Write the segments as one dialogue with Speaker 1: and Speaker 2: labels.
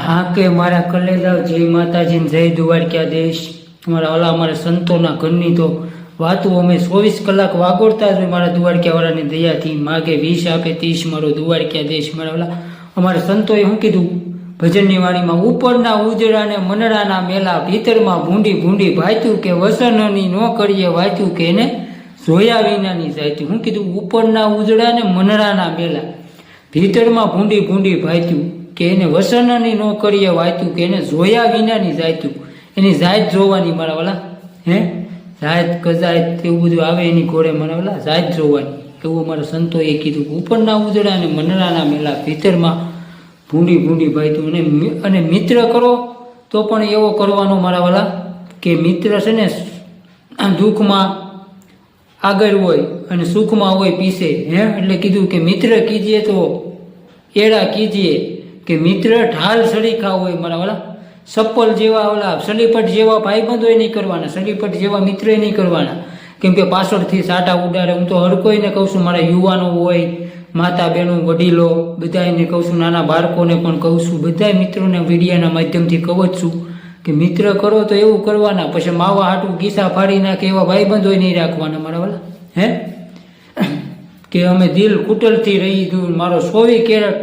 Speaker 1: હા કે મારા કલેજાઓ જય માતાજી જય દ્વારકાધીશ। અમારા સંતોના ઘરની તો વાતો અમે 24 કલાક વાગોળતા જ હોય મારા દ્વારકાવાળાની દયાથી। માગે 20 આપે 30 મારો દ્વારકાધીશ। અમારા સંતોએ શું કીધું ભજનની વાણીમાં, ઉપરના ઉજળાને મનડાના મેલા, ભીતરમાં ભૂંડી ભૂંડી ભાત્યું કે વસનની નો કરીએ વાત્યું કે એને જોયા વિનાની જાત્યું। શું કીધું? ઉપરના ઉજળાને મનડાના મેલા, ભીતરમાં ભૂંડી ભૂંડી ભાત્યું કે એને વસનની નો કરીએ વાત્યું કે એને જોયા વિનાની જાત્યું। એની જાત જોવાની મારા વાલા, જાત કજાત એવું બધું આવે એની ઘોડે મારા વાલા, જાત જોવાની, એવું અમારા સંતોએ કીધું। ઉપરના ઉજળા અને મનડાના મેલા, ભીતરમાં ભૂંડી ભૂંડી ભાત્યું। અને મિત્ર કરો તો પણ એવો કરવાનો મારા વાલા કે મિત્ર છે ને દુઃખમાં આગળ હોય અને સુખમાં હોય પીછે। એટલે કીધું કે મિત્ર કીજીએ તો એડા કીજીએ, કે મિત્ર ઢાલ સળીખા હોય મારા વાલા, સપ્પલ જેવા ઓલા સલીપટ જેવા ભાઈબંધો નહીં કરવાના, સલીપટ જેવા મિત્ર નહીં કરવાના, કેમ કે પાછળથી સાટા ઉડાડે। હું તો હર કોઈને કહું છું, મારા યુવાનો હોય, માતા બહેનો વડીલો બધાને કહું છું, નાના બાળકોને પણ કહું છું, બધા મિત્રોને વિડીયાના માધ્યમથી કહું જ છું કે મિત્ર કરો તો એવું કરવાના, પછી માવા હાટું ગીસા ફાડી નાખે એવા ભાઈબંધો નહીં રાખવાના મારા વાલા। કે અમે દિલ કુટલથી રહી દઉં, મારો 24 કેરેટ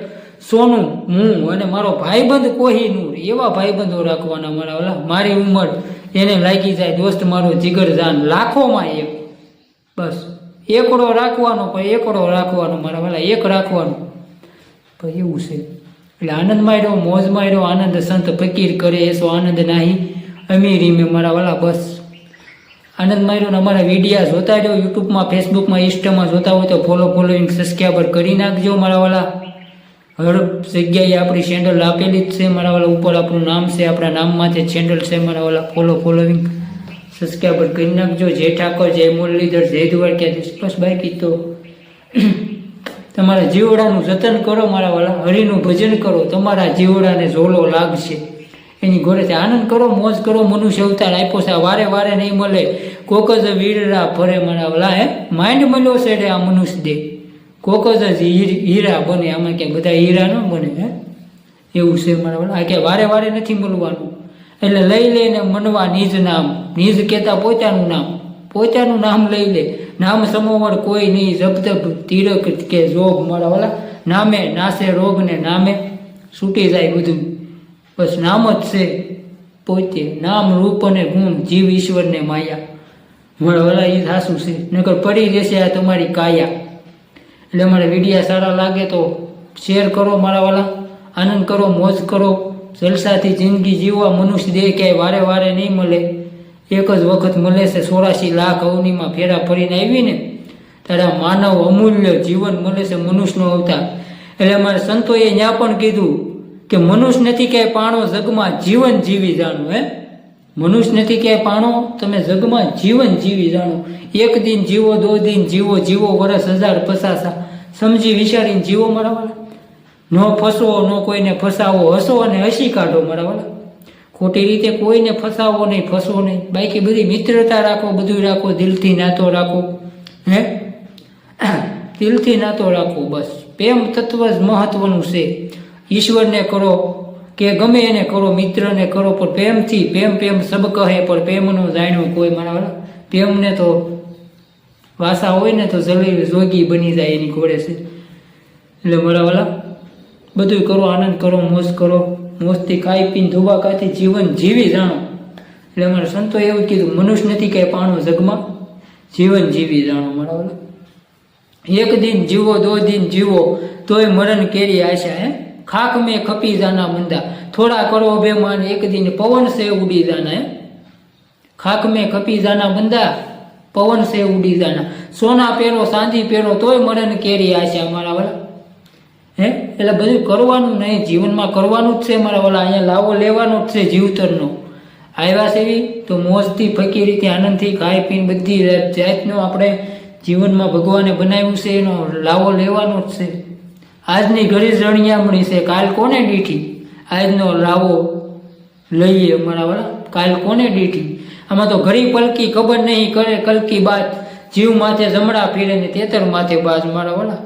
Speaker 1: સોનું હું અને મારો ભાઈબંધ કોહીનૂર, એવા ભાઈબંધો રાખવાના મારા વાલા। મારી ઉંમર એને લાગી જાય દોસ્ત મારો જીગર જાન, લાખોમાં એક, બસ એકડો રાખવાનો, પણ એકડો રાખવાનો મારા વાલા, એક રાખવાનો, પણ એવું છે। એટલે આનંદમાં રહ્યો, મોજમાં રહ્યો, આનંદ સંત ફકીર કરે એસો આનંદ નાહી અમીરી મેં મારા વાલા, બસ આનંદમાં રહ્યો। ને અમારા વિડીયા જોતા રહ્યો, યુટ્યુબમાં, ફેસબુકમાં, ઇન્સ્ટામાં જોતા હોય તો ફોલોઈંગ સબસ્ક્રાઈબર કરી નાખજો મારા વાલા। હર જગ્યાએ આપણી ચેનલ આપેલી જ છે મારા વાલા, ઉપર આપણું નામ છે, આપણા નામમાંથી ચેનલ છે મારા વાલા, ફોલોઈંગ સબસ્ક્રાઈબર કરી નાખજો। જય ઠાકોર, જય મુરલીધર, જય દ્વારકાધીશ। બસ બાકી તો તમારા જીવડાનું જતન કરો મારા વાલા, હરિનું ભજન કરો, તમારા જીવડાને ઝોલો લાગશે, એની ઘોડેથી આનંદ કરો, મોજ કરો। મનુષ્ય અવતાર આપ્યો છે, વારે વારે નહીં મળે, કોક જ વીરરા ફરે મારા વાલા। માઇન્ડ મળ્યો છે રે આ મનુષ્ય દેહ, કોક જ હીરા બને, આમાં ક્યાંક બધા હીરા ન બને, એવું છે મારા વાલા। આ ક્યાં વારે વારે નથી મળવાનું, એટલે લઈ લઈને મનવા નિજ નામ, નિજ કહેતા પોતાનું નામ લઈ લે, નામ સમોવર કોઈ નહીં, જબ તીરક કે જોગ મારા વાલા, નામે નાશે રોગ ને નામે છૂટી જાય બધું, બસ નામ જ છે પોતે, નામ રૂપ અને ગુણ, જીવ ઈશ્વર ને માયા મારા વાલા, એ સાચું છે, નકર પડી જશે આ તમારી કાયા। એટલે અમારે વિડીયા સારા લાગે તો શેર કરો મારા વાલા, આનંદ કરો, મોજ કરો, જલસાથી જિંદગી જીવવા। મનુષ્ય દેહ ક્યાંય વારે વારે નહીં મળે, એક જ વખત મળે છે। 84 લાખ અવનીમાં ફેરા ફરીને આવીને ત્યારે માનવ અમૂલ્ય જીવન મળે છે, મનુષ્યનો અવતાર। એટલે અમારે સંતોએ ત્યાં પણ કીધું કે મનુષ્ય નથી ક્યાંય પાણો, જગમાં જીવન જીવી જાણો। મનુષ્ય નથી ક્યાંય પાણો, તમે જગમાં જીવન જીવી જાણો। એક દિન જીવો, 2 દિન જીવો, વર્ષ 1050, સમજી વિચારીને જીવો મારા વાલા। ન ફસવો, ન કોઈને ફસાવો, હસો અને હસી કાઢો મારા વાલા, ખોટી રીતે કોઈને ફસાવો નહીં, ફસવો નહીં। બાકી બધી મિત્રતા રાખો, બધું રાખો, દિલથી નાતો રાખો, દિલથી નાતો રાખો, બસ પ્રેમ તત્વ જ મહત્વનું છે। ઈશ્વરને કરો કે ગમે એને કરો, મિત્રને કરો, પણ પ્રેમથી, પ્રેમ સબ કહે પણ પ્રેમનો જાણ્યો કોઈ મારા વાલા। પ્રેમને તો વાસા હોય ને તો જલી જોગી બની જાય એની ઘોડે છે। એટલે મારા વાલા બધું કરો, આનંદ કરો, મોજ કરો, મોજથી ખાઈ પીને ધુબાકાથી જીવન જીવી જાણો। એટલે અમારા સંતો એવું કીધું, મનુષ્ય નથી ક્યાંય પાણો, જગમાં જીવન જીવી જાણો મારા વાલા। એક દિન જીવો, 2 દિન જીવો, તોય મરણ કેરી આશા। ખાક મેં ખપી જાના મંદા, થોડા કરો અભિમાન, એક દિન પવન से उड़ी जाना। खाक में खपी जाना बंदा, पवन से उड़ी जाना। सोना પહેરો, ચાંદી પહેરો, તોય મરણ કેરી આશા મારા વાલા। એટલે બધું કરવાનું નહીં, જીવનમાં કરવાનું જ છે મારા વાલા। અહીંયા લાવો લેવાનો જ છે જીવતરનો, આવ્યા છે તો મોજથી, ફકીરીથી, આનંદથી ખાઈ પીને બધી જાતનો આપણે જીવનમાં ભગવાને બનાવ્યું છે, એનો લાવો લેવાનો જ છે। આજની ઘડી રણિયામણી છે, કાલ કોને દીઠી, આજનો લાવો લઈએ મારા વાલા, કાલ કોને દીઠી। આમાં તો ઘડી પલકી ખબર નહીં કરે કલકી બાત, જીવ માથે જમણા ફીરે ને તેતર માથે બાજ મારા વાલા।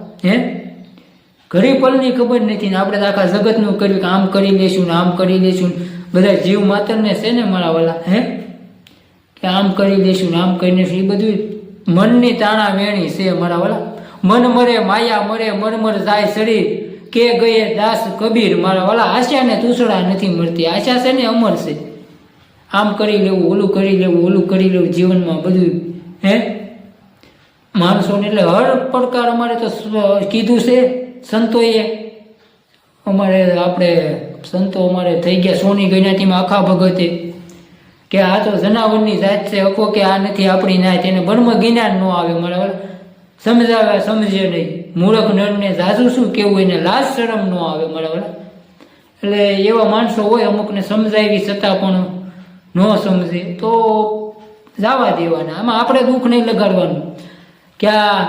Speaker 1: ઘડી પલની ખબર નથી ને આપણે તો આખા જગતનું કર્યું કે આમ કરી લેશું ને આમ કરી લેશું. બધા જીવ માતરને છે ને મારા વાલા, કે આમ કરી લેશું ને આમ કરી લેશું. એ બધું મનની તાણા વેણી છે મારા વાલા. મન મરે માયા મરે, મન મર જાય શરીર, કે ગયે દાસ કબીર. મારા વાલા આશાને તૂસડા નથી મળતી. આશા છે ને અમર છે. આમ કરી લેવું, ઓલું કરી લેવું, ઓલું કરી લેવું જીવનમાં બધું માણસોને. એટલે હર પ્રકાર અમારે તો કીધું છે સંતોએ. અમારે આપણે સંતો અમારે થઈ ગયા સોની ગણાતીમાં આખા ભગતે કે આ તો જનાવરની જાત છે, અકો કે આ નથી આપણી નાત. એને બ્રહ્મ જ્ઞાન ન આવે મારા વાલા. સમજાવે સમજે નહીં. મૂર્ખ નરને જાજુ શું કેવું, એને લાજ શરમ ન આવે મારા વાલા. એટલે એવા માણસો હોય અમુકને સમજાવી છતાં પણ ન સમજે તો જવા દેવાના. આમાં આપણે દુઃખ નહીં લગાડવાનું. ક્યાં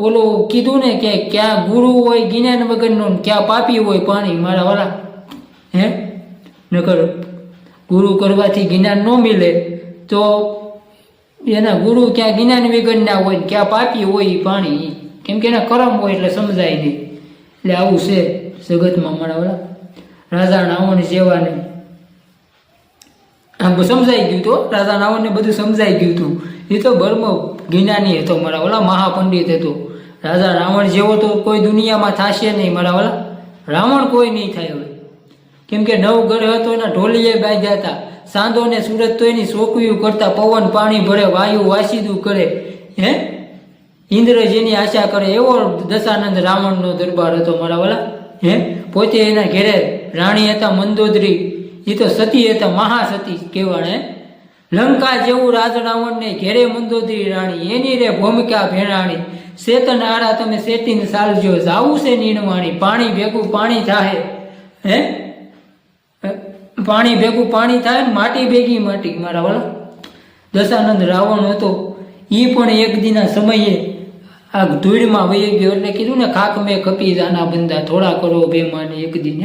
Speaker 1: ઓલું કીધું ને કે ક્યાં ગુરુ હોય જ્ઞાન વગરનો, ક્યાં પાપી હોય પાણી મારા વાલા. નકર ગુરુ કરવાથી જ્ઞાન ન મિલે તો એના ગુરુ ક્યાં જ્ઞાન વગરના હોય, ક્યાં પાપી હોય પાણી. કેમ કે એના કરમ હોય એટલે સમજાય નહીં. એટલે આવું છે જગતમાં મારા વાલા. રાજા રાવણ જેવાને આમ સમજાઈ ગયું તો, રાજા રાવણને બધું સમજાઈ ગયું હતું. એ તો બ્રહ્મ જ્ઞાની હતો મારા વાલા, મહાપંડિત હતો. રાજા રાવણ જેવો તો કોઈ દુનિયામાં થશે નહીં મારા વાલા. રાવણ કોઈ નહીં થાય હવે. કેમ કે નવગઢ હતો એના ઢોલીએ બાંધ્યા હતા. સાંધો ને સુરત તો એની છોકરીઓ કરતા, પવન પાણી ભરે, વાયુ વાસીદું કરે, ઇન્દ્ર જેની આશા કરે, એવો દશાનંદ રાવણનો દરબાર હતો મારા વાલા. પોતે એના ઘેરે રાણી હતા મંદોદરી. એ તો સતી હતા, મહાસતી કહેવાય. લંકા જેવું રાજ રાવણને ઘેરે મંદોદરી રાણી, એની રે ભૂમિકા ભેણાણી. શેતન આડા તમે શેતીને સાલજો, જાવું છે નીણવાણી. પાણી ભેગું પાણી થાય, પાણી ભેગું પાણી થાય ને માટી ભેગી માટી મારા વાળા. દશાનંદ રાવણ હતો. એ પણ એક દિના સમયે આ ધૂળમાં વહી ગયો. એટલે કીધું ને ખાક મેં ખપી જાના બંદા, થોડા કરો બેમાને. એક દિન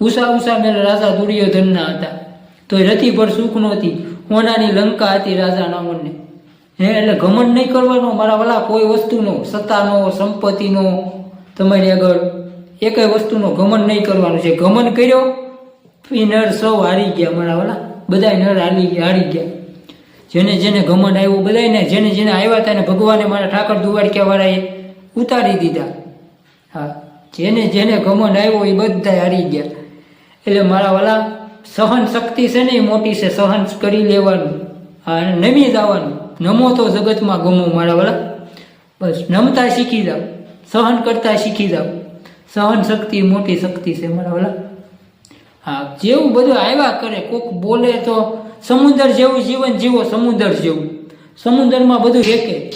Speaker 1: ઉષા ઉષા મેં રાજા દુર્યોધનના હતા. તો રતી પર સુખ નહોતી. ઓનાની લંકા હતી રાજા રાવણને. એટલે ઘમંડ નહીં કરવાનો મારા વાલા કોઈ વસ્તુનો, સત્તાનો, સંપત્તિનો. તમારી આગળ એકેય વસ્તુનો ઘમંડ નહીં કરવાનું છે. ઘમંડ કર્યો એ નર સૌ હારી ગયા મારા વાલા. બધા નર હારી ગયા. જેને જેને ઘમંડ આવ્યું બધાને, જેને જેને આવ્યા હતા ને ભગવાને મારા ઠાકર દુવાડક્યા વાળાએ ઉતારી દીધા. હા, જેને જેને ઘમંડ આવ્યો એ બધા હારી ગયા. એટલે મારા વાલા સહન શક્તિ છે ને એ મોટી છે. સહન કરી લેવાનું. હા, નમી જવાનું. નમો તો જગતમાં ગમો મારા વાલા. બસ નમતા શીખી જાઓ, સહન કરતા શીખી જાઓ. સહન શક્તિ મોટી શક્તિ છે મારા વાલા. હા, જેવું બધું આવ્યા કરે. કોક બોલે તો સમુદ્ર જેવું જીવન જીવો, સમુદ્ર જેવું. સમુદ્રમાં બધું એકે.